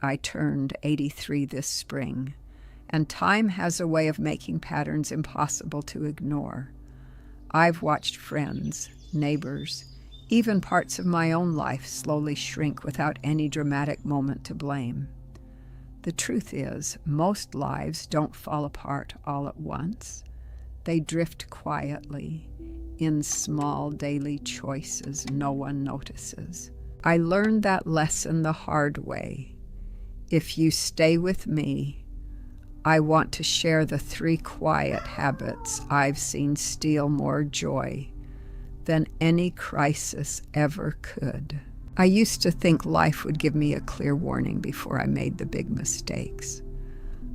I turned 83 this spring, and time has a way of making patterns impossible to ignore. I've watched friends, neighbors, even parts of my own life slowly shrink without any dramatic moment to blame. The truth is, most lives don't fall apart all at once. They drift quietly, in small daily choices no one notices. I learned that lesson the hard way. If you stay with me, I want to share the 3 quiet habits I've seen steal more joy than any crisis ever could. I used to think life would give me a clear warning before I made the big mistakes.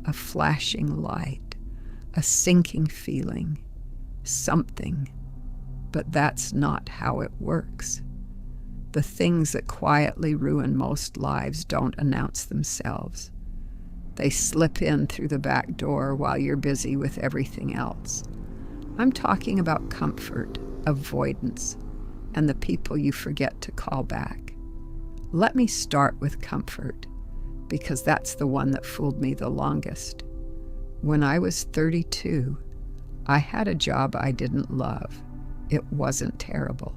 A flashing light, a sinking feeling, something. But that's not how it works. The things that quietly ruin most lives don't announce themselves. They slip in through the back door while you're busy with everything else. I'm talking about comfort, avoidance, and the people you forget to call back. Let me start with comfort, because that's the one that fooled me the longest. When I was 32, I had a job I didn't love. It wasn't terrible.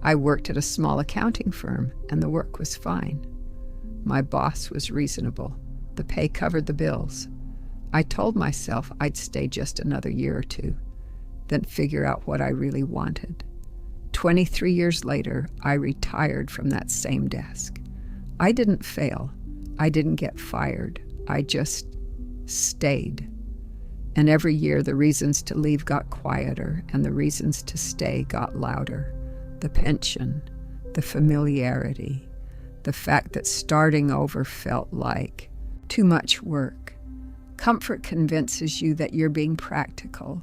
I worked at a small accounting firm, and the work was fine. My boss was reasonable. The pay covered the bills. I told myself I'd stay just another year or 2, then figure out what I really wanted. 23 years later, I retired from that same desk. I didn't fail. I didn't get fired. I just stayed. And every year, the reasons to leave got quieter, and the reasons to stay got louder. The pension, the familiarity, the fact that starting over felt like too much work. Comfort convinces you that you're being practical,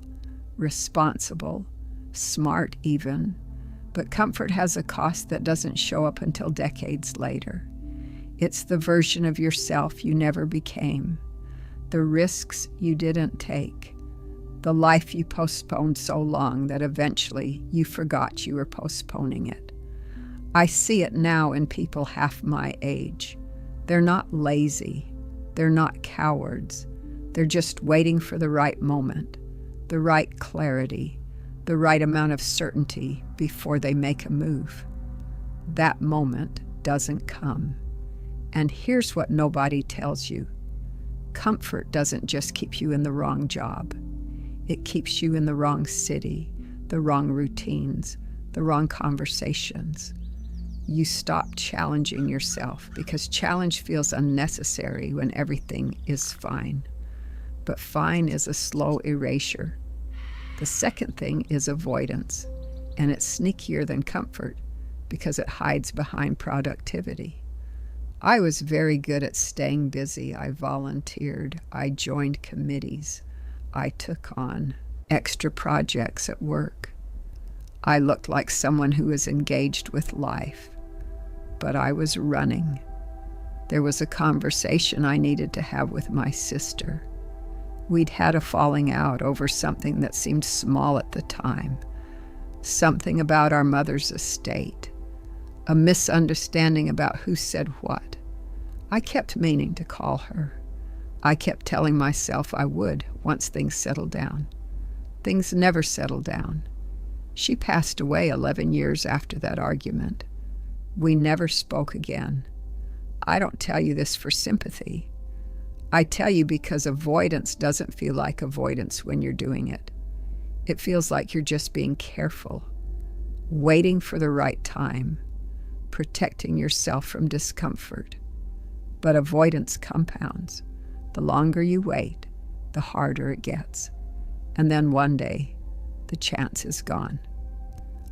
responsible, smart even, but comfort has a cost that doesn't show up until decades later. It's the version of yourself you never became, the risks you didn't take, the life you postponed so long that eventually you forgot you were postponing it. I see it now in people half my age. They're not lazy. They're not cowards. They're just waiting for the right moment, the right clarity, the right amount of certainty before they make a move. That moment doesn't come. And here's what nobody tells you. Comfort doesn't just keep you in the wrong job. It keeps you in the wrong city, the wrong routines, the wrong conversations. You stop challenging yourself because challenge feels unnecessary when everything is fine. But fine is a slow erasure. The second thing is avoidance, and it's sneakier than comfort because it hides behind productivity. I was very good at staying busy. I volunteered. I joined committees. I took on extra projects at work. I looked like someone who was engaged with life, but I was running. There was a conversation I needed to have with my sister. We'd had a falling out over something that seemed small at the time, something about our mother's estate, a misunderstanding about who said what. I kept meaning to call her. I kept telling myself I would once things settled down. Things never settled down. She passed away 11 years after that argument. We never spoke again. I don't tell you this for sympathy. I tell you because avoidance doesn't feel like avoidance when you're doing it. It feels like you're just being careful, waiting for the right time, protecting yourself from discomfort. But avoidance compounds. The longer you wait, the harder it gets. And then one day, the chance is gone.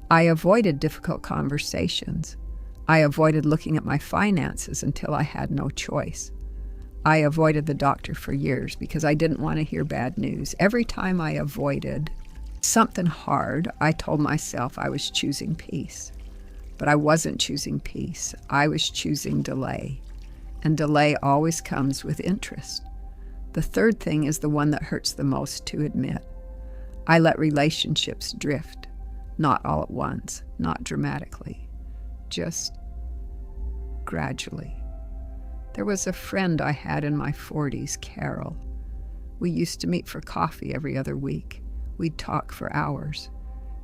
I avoided difficult conversations. I avoided looking at my finances until I had no choice. I avoided the doctor for years because I didn't want to hear bad news. Every time I avoided something hard, I told myself I was choosing peace. But I wasn't choosing peace. I was choosing delay. And delay always comes with interest. The third thing is the one that hurts the most to admit. I let relationships drift, not all at once, not dramatically, just gradually. There was a friend I had in my 40s, Carol. We used to meet for coffee every other week. We'd talk for hours.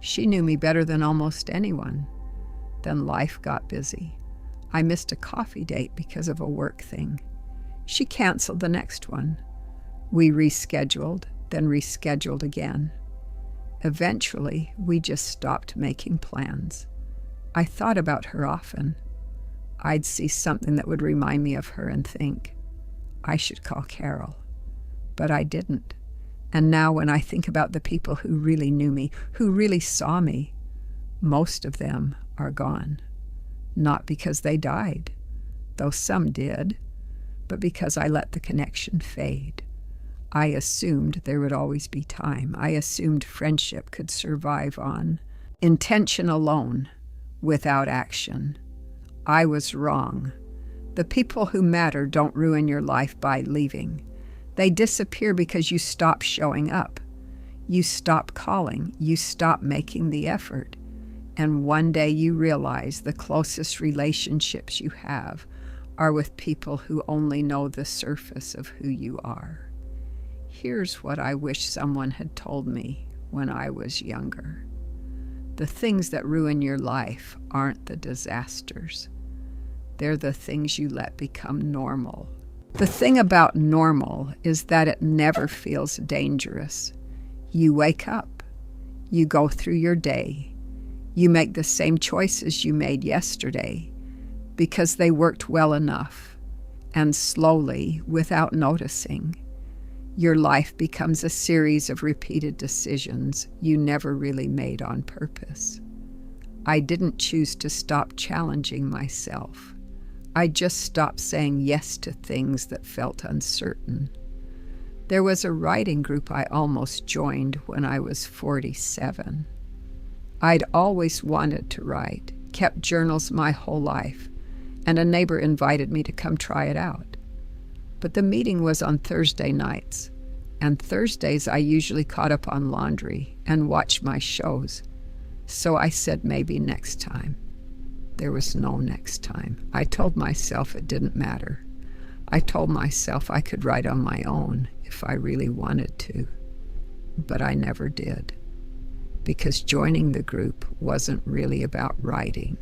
She knew me better than almost anyone. Then life got busy. I missed a coffee date because of a work thing. She canceled the next one. We rescheduled, then rescheduled again. Eventually, we just stopped making plans. I thought about her often. I'd see something that would remind me of her and think, I should call Carol. But I didn't. And now when I think about the people who really knew me, who really saw me, most of them are gone. Not because they died, though some did, but because I let the connection fade. I assumed there would always be time. I assumed friendship could survive on intention alone, without action. I was wrong. The people who matter don't ruin your life by leaving. They disappear because you stop showing up. You stop calling. You stop making the effort. And one day you realize the closest relationships you have are with people who only know the surface of who you are. Here's what I wish someone had told me when I was younger. The things that ruin your life aren't the disasters. They're the things you let become normal. The thing about normal is that it never feels dangerous. You wake up. You go through your day. You make the same choices you made yesterday because they worked well enough. And slowly, without noticing, your life becomes a series of repeated decisions you never really made on purpose. I didn't choose to stop challenging myself. I just stopped saying yes to things that felt uncertain. There was a writing group I almost joined when I was 47. I'd always wanted to write, kept journals my whole life, and a neighbor invited me to come try it out. But the meeting was on Thursday nights, and Thursdays I usually caught up on laundry and watched my shows. So I said maybe next time. There was no next time. I told myself it didn't matter. I told myself I could write on my own if I really wanted to. But I never did. Because joining the group wasn't really about writing.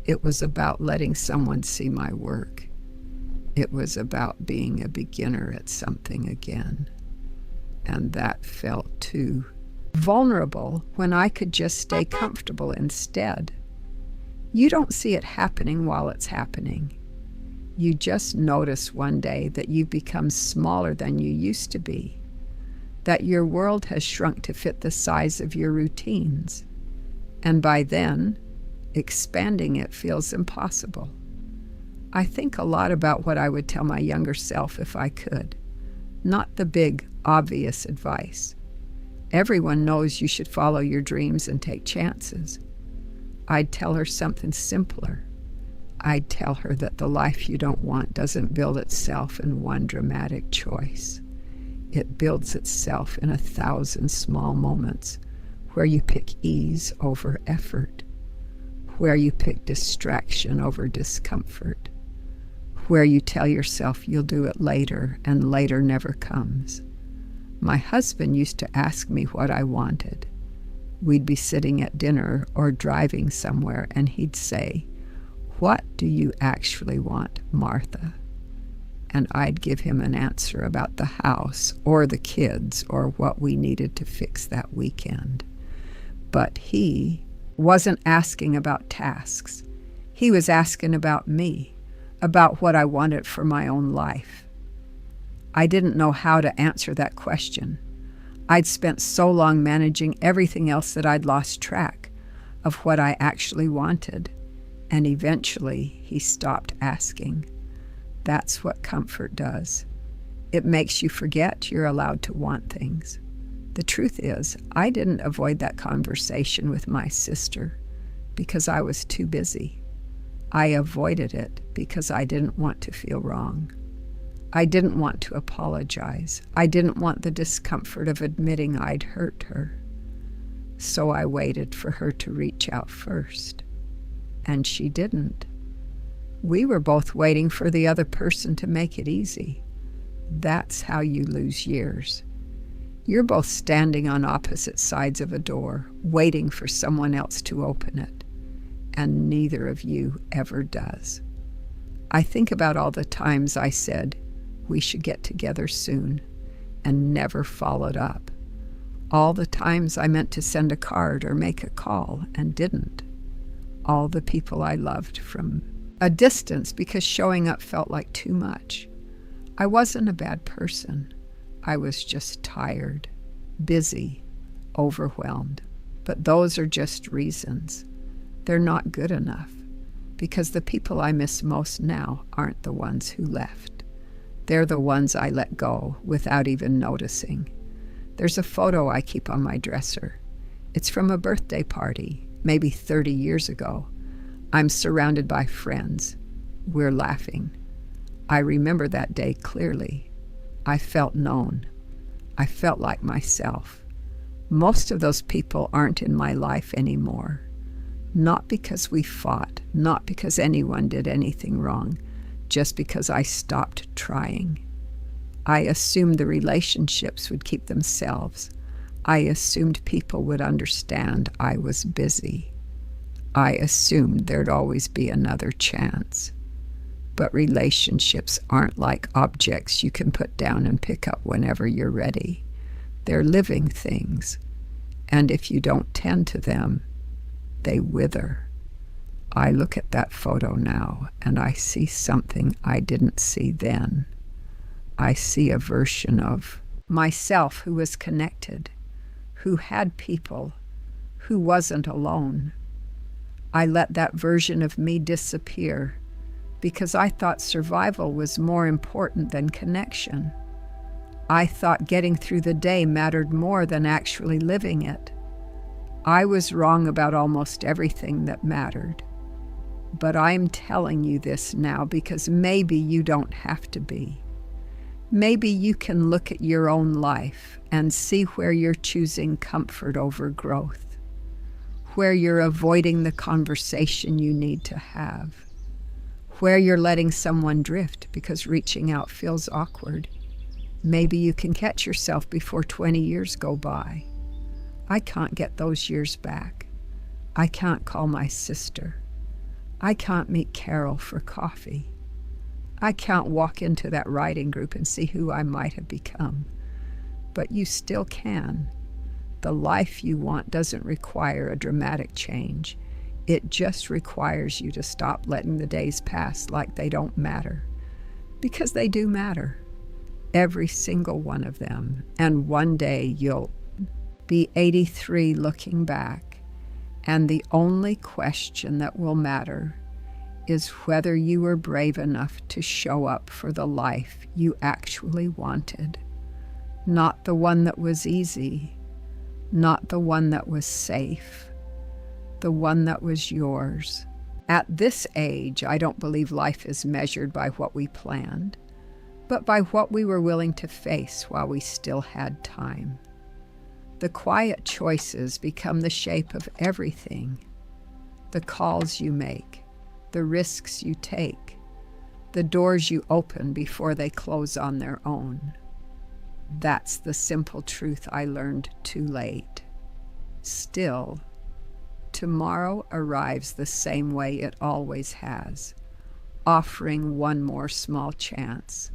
It was about letting someone see my work. It was about being a beginner at something again. And that felt too vulnerable when I could just stay comfortable instead. You don't see it happening while it's happening. You just notice one day that you've become smaller than you used to be, that your world has shrunk to fit the size of your routines. And by then, expanding it feels impossible. I think a lot about what I would tell my younger self if I could. Not the big, obvious advice. Everyone knows you should follow your dreams and take chances. I'd tell her something simpler. I'd tell her that the life you don't want doesn't build itself in one dramatic choice. It builds itself in 1,000 small moments where you pick ease over effort, where you pick distraction over discomfort, where you tell yourself you'll do it later and later never comes. My husband used to ask me what I wanted. We'd be sitting at dinner or driving somewhere, and he'd say, "What do you actually want, Martha?" And I'd give him an answer about the house or the kids or what we needed to fix that weekend. But he wasn't asking about tasks. He was asking about me, about what I wanted for my own life. I didn't know how to answer that question. I'd spent so long managing everything else that I'd lost track of what I actually wanted, and eventually he stopped asking. That's what comfort does. It makes you forget you're allowed to want things. The truth is, I didn't avoid that conversation with my sister because I was too busy. I avoided it because I didn't want to feel wrong. I didn't want to apologize. I didn't want the discomfort of admitting I'd hurt her. So I waited for her to reach out first. And she didn't. We were both waiting for the other person to make it easy. That's how you lose years. You're both standing on opposite sides of a door, waiting for someone else to open it, and neither of you ever does. I think about all the times I said, we should get together soon, and never followed up. All the times I meant to send a card or make a call and didn't. All the people I loved from a distance because showing up felt like too much. I wasn't a bad person. I was just tired, busy, overwhelmed. But those are just reasons. They're not good enough, because the people I miss most now aren't the ones who left. They're the ones I let go without even noticing. There's a photo I keep on my dresser. It's from a birthday party, maybe 30 years ago. I'm surrounded by friends. We're laughing. I remember that day clearly. I felt known. I felt like myself. Most of those people aren't in my life anymore. Not because we fought, not because anyone did anything wrong, just because I stopped trying. I assumed the relationships would keep themselves. I assumed people would understand I was busy. I assumed there'd always be another chance. But relationships aren't like objects you can put down and pick up whenever you're ready. They're living things, and if you don't tend to them, they wither. I look at that photo now, and I see something I didn't see then. I see a version of myself who was connected, who had people, who wasn't alone. I let that version of me disappear because I thought survival was more important than connection. I thought getting through the day mattered more than actually living it. I was wrong about almost everything that mattered. But I'm telling you this now because maybe you don't have to be. Maybe you can look at your own life and see where you're choosing comfort over growth, where you're avoiding the conversation you need to have, where you're letting someone drift because reaching out feels awkward. Maybe you can catch yourself before 20 years go by. I can't get those years back. I can't call my sister. I can't meet Carol for coffee. I can't walk into that writing group and see who I might have become. But you still can. The life you want doesn't require a dramatic change. It just requires you to stop letting the days pass like they don't matter. Because they do matter. Every single one of them. And one day you'll be 83 looking back, and the only question that will matter is whether you were brave enough to show up for the life you actually wanted. Not the one that was easy, not the one that was safe, the one that was yours. At this age, I don't believe life is measured by what we planned, but by what we were willing to face while we still had time. The quiet choices become the shape of everything. The calls you make, the risks you take, the doors you open before they close on their own. That's the simple truth I learned too late. Still, tomorrow arrives the same way it always has, offering one more small chance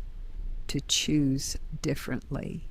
to choose differently.